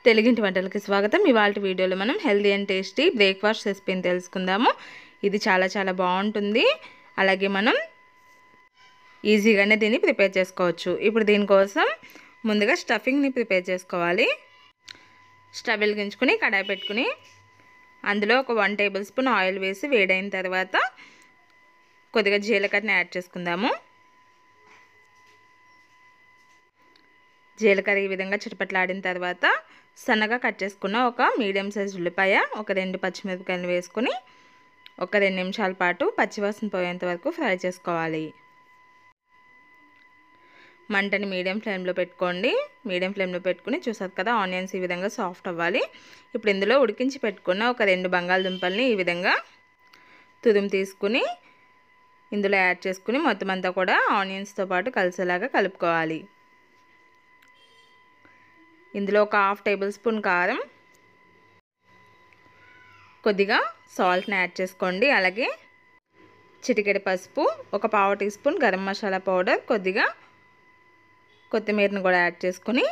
తెలుగింటి వంటలకి స్వాగతం. ఇవాల్టి వీడియోలో మనం హెల్దీ అండ్ టేస్టీ బ్రేక్ఫాస్ట్ రెసిపీని తెలుసుకుందాము. ఇది చాలా బాగుంటుంది. అలాగే మనం ఈజీగానే దీన్ని ప్రిపేర్ చేసుకోవచ్చు. ఇప్పుడు దీనికోసం ముందుగా స్టఫింగ్ని ప్రిపేర్ చేసుకోవాలి. స్టవ్ వెలిగించుకుని కడాయి పెట్టుకుని అందులో ఒక 1 టేబుల్ స్పూన్ ఆయిల్ వేసి వేడైన తర్వాత కొద్దిగా జీలకర్రని యాడ్ చేసుకుందాము. జీలకర్ర ఈ విధంగా చిటపట్లాడిన తర్వాత సన్నగా కట్ చేసుకున్న ఒక మీడియం సైజ్ ఉల్లిపాయ, ఒక 2 పచ్చిమిరపకాయలు వేసుకుని ఒక 2 నిమిషాల పాటు పచ్చివాసన పోయేంత వరకు ఫ్రై చేసుకోవాలి. మంటని మీడియం ఫ్లేమ్లో పెట్టుకోండి. మీడియం ఫ్లేమ్లో పెట్టుకుని చూసారు కదా, ఆనియన్స్ ఈ విధంగా సాఫ్ట్ అవ్వాలి. ఇప్పుడు ఇందులో ఉడికించి పెట్టుకున్న ఒక 2 బంగాళదుంపల్ని ఈ విధంగా తురుము తీసుకుని ఇందులో యాడ్ చేసుకుని మొత్తం అంతా కూడా ఆనియన్స్తో పాటు కలిసేలాగా కలుపుకోవాలి. ఇందులో ఒక 1/2 టేబుల్ స్పూన్ కారం, కొద్దిగా సాల్ట్ని యాడ్ చేసుకోండి. అలాగే చిటికెడు పసుపు, ఒక 1/2 teaspoon garam masala powder, కొద్దిగా కొత్తిమీరని కూడా యాడ్ చేసుకుని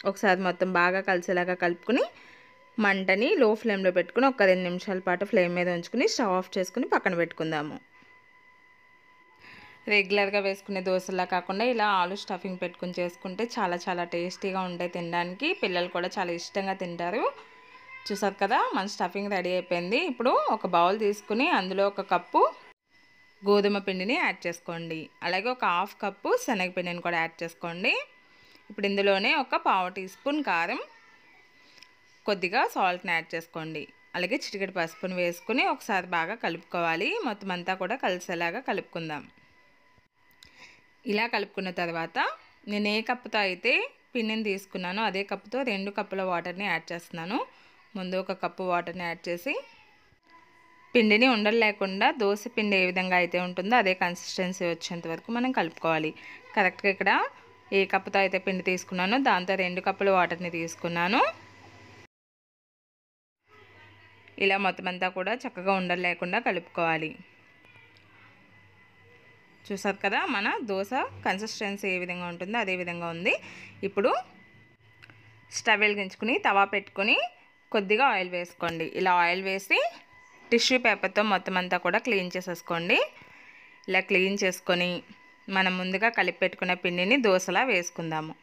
ఒకసారి మొత్తం బాగా కలిసేలాగా కలుపుకుని మంటని లో ఫ్లేమ్లో పెట్టుకుని ఒక 2 నిమిషాల పాటు ఫ్లేమ్ మీద ఉంచుకుని స్టవ్ ఆఫ్ చేసుకుని పక్కన పెట్టుకుందాము. రెగ్యులర్గా వేసుకునే దోశలా కాకుండా ఇలా ఆలు స్టఫింగ్ పెట్టుకుని చేసుకుంటే చాలా టేస్టీగా ఉంటాయి తినడానికి. పిల్లలు కూడా చాలా ఇష్టంగా తింటారు. చూసారు కదా, మన స్టఫింగ్ రెడీ అయిపోయింది. ఇప్పుడు ఒక బౌల్ తీసుకుని అందులో ఒక కప్పు గోధుమ పిండిని యాడ్ చేసుకోండి. అలాగే ఒక 1/2 కప్పు శనగపిండిని కూడా యాడ్ చేసుకోండి. ఇప్పుడు ఇందులోనే ఒక 1/4 టీ స్పూన్ కారం, కొద్దిగా సాల్ట్ని యాడ్ చేసుకోండి. అలాగే చిటికెడు పసుపుని వేసుకుని ఒకసారి బాగా కలుపుకోవాలి. మొత్తం అంతా కూడా కలిసేలాగా కలుపుకుందాం. ఇలా కలుపుకున్న తర్వాత నేను ఏ కప్పుతో అయితే పిండిని తీసుకున్నానో అదే కప్పుతో 2 కప్పుల వాటర్ని యాడ్ చేస్తున్నాను. ముందు ఒక కప్పు వాటర్ని యాడ్ చేసి పిండిని ఉండలు లేకుండా దోశ పిండి ఏ విధంగా అయితే ఉంటుందో అదే కన్సిస్టెన్సీ వచ్చేంత వరకు మనం కలుపుకోవాలి. కరెక్ట్గా ఇక్కడ ఏ కప్పుతో అయితే పిండి తీసుకున్నానో దాంతో 2 కప్పుల వాటర్ని తీసుకున్నాను. ఇలా మొత్తం అంతా కూడా చక్కగా ఉండలు లేకుండా కలుపుకోవాలి. చూసారు కదా, మన దోశ కన్సిస్టెన్సీ ఏ విధంగా ఉంటుందో అదే విధంగా ఉంది. ఇప్పుడు స్టవ్ వెలిగించుకుని తవా పెట్టుకొని కొద్దిగా ఆయిల్ వేసుకోండి. ఇలా ఆయిల్ వేసి టిష్యూ పేపర్తో మొత్తం అంతా కూడా క్లీన్ చేసేసుకోండి. ఇలా క్లీన్ చేసుకొని మనం ముందుగా కలిపి పెట్టుకున్న పిండిని దోశలా వేసుకుందాము.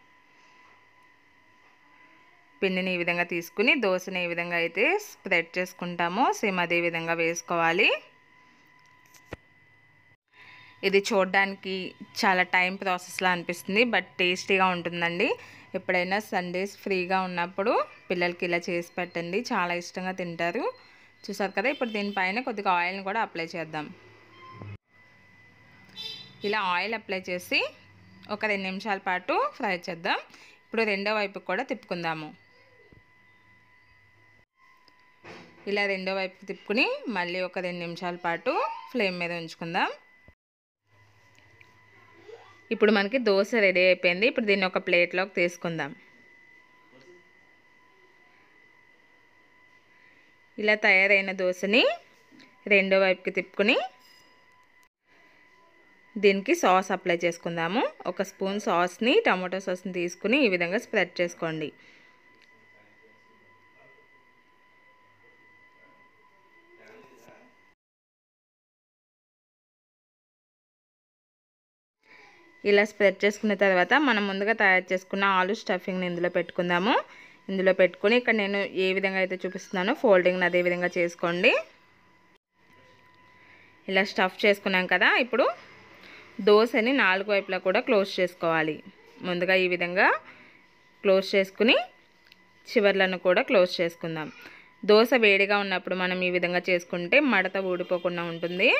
పిండిని ఈ విధంగా తీసుకుని దోశని ఏ విధంగా అయితే స్ప్రెడ్ చేసుకుంటామో సేమ్ అదే విధంగా వేసుకోవాలి. ఇది చూడడానికి చాలా టైం ప్రాసెస్లా అనిపిస్తుంది, బట్ టేస్టీగా ఉంటుందండి. ఎప్పుడైనా సండేస్ ఫ్రీగా ఉన్నప్పుడు పిల్లలకి ఇలా చేసి పెట్టండి, చాలా ఇష్టంగా తింటారు. చూసారు కదా, ఇప్పుడు దీనిపైన కొద్దిగా ఆయిల్ని కూడా అప్లై చేద్దాం. ఇలా ఆయిల్ అప్లై చేసి ఒక 2 నిమిషాల పాటు ఫ్రై చేద్దాం. ఇప్పుడు రెండో వైపుకి కూడా తిప్పుకుందాము. ఇలా రెండో వైపుకి తిప్పుకుని మళ్ళీ ఒక 2 నిమిషాల పాటు ఫ్లేమ్ మీద ఉంచుకుందాం. ఇప్పుడు మనకి దోశ రెడీ అయిపోయింది. ఇప్పుడు దీన్ని ఒక ప్లేట్లోకి తీసుకుందాం. ఇలా తయారైన దోశని రెండో వైపుకి తిప్పుకుని దీనికి సాస్ అప్లై చేసుకుందాము. ఒక స్పూన్ సాస్ని, టమాటో సాస్ని తీసుకుని ఈ విధంగా స్ప్రెడ్ చేసుకోండి. ఇలా స్ప్రెడ్ చేసుకున్న తర్వాత మనం ముందుగా తయారు చేసుకున్న ఆలు స్టఫింగ్ని ఇందులో పెట్టుకుందాము. ఇందులో పెట్టుకొని ఇక్కడ నేను ఏ విధంగా అయితే చూపిస్తున్నానో ఫోల్డింగ్ని అదే విధంగా చేసుకోండి. ఇలా స్టఫ్ చేసుకున్నాం కదా, ఇప్పుడు దోశని 4 వైపులా కూడా క్లోజ్ చేసుకోవాలి. ముందుగా ఈ విధంగా క్లోజ్ చేసుకుని చివర్లను కూడా క్లోజ్ చేసుకుందాం. దోశ వేడిగా ఉన్నప్పుడు మనం ఈ విధంగా చేసుకుంటే మడత ఊడిపోకుండా ఉంటుంది.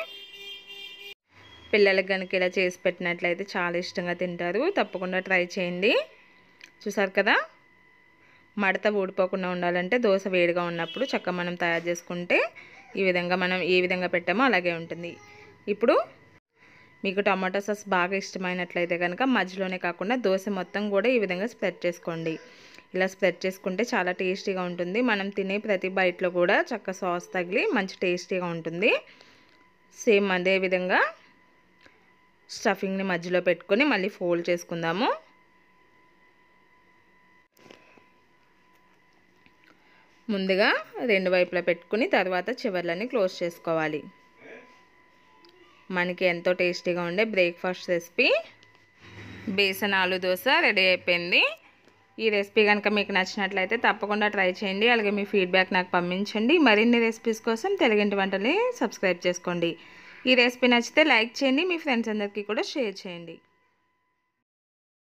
పిల్లలకి కనుక ఇలా చేసి పెట్టినట్లయితే చాలా ఇష్టంగా తింటారు. తప్పకుండా ట్రై చేయండి. చూసారు కదా, మడత ఊడిపోకుండా ఉండాలంటే దోశ వేడిగా ఉన్నప్పుడు చక్కగా మనం తయారు చేసుకుంటే ఈ విధంగా మనం ఏ విధంగా పెట్టామో అలాగే ఉంటుంది. ఇప్పుడు మీకు టమాటో సాస్ బాగా ఇష్టమైనట్లయితే కనుక మధ్యలోనే కాకుండా దోశ మొత్తం కూడా ఈ విధంగా స్ప్రెడ్ చేసుకోండి. ఇలా స్ప్రెడ్ చేసుకుంటే చాలా టేస్టీగా ఉంటుంది. మనం తినే ప్రతి బైట్లో కూడా చక్కగా సాస్ తగిలి మంచి టేస్టీగా ఉంటుంది. సేమ్ అదే విధంగా స్టఫింగ్ని మధ్యలో పెట్టుకొని మళ్ళీ ఫోల్డ్ చేసుకుందాము. ముందుగా రెండు వైపులా పెట్టుకుని తర్వాత చివర్లని క్లోజ్ చేసుకోవాలి. మనకి ఎంతో టేస్టీగా ఉండే బ్రేక్ఫాస్ట్ రెసిపీ బేసన్ ఆలు దోశ రెడీ అయిపోయింది. ఈ రెసిపీ కనుక మీకు నచ్చినట్లయితే తప్పకుండా ట్రై చేయండి. అలాగే మీ ఫీడ్బ్యాక్ నాకు పంపించండి. మరిన్ని రెసిపీస్ కోసం తెలుగింటి వంటల్ని సబ్స్క్రైబ్ చేసుకోండి. ఈ రెసిపీ నచ్చితే లైక్ చేయండి, మీ ఫ్రెండ్స్ అందరికీ కూడా షేర్ చేయండి.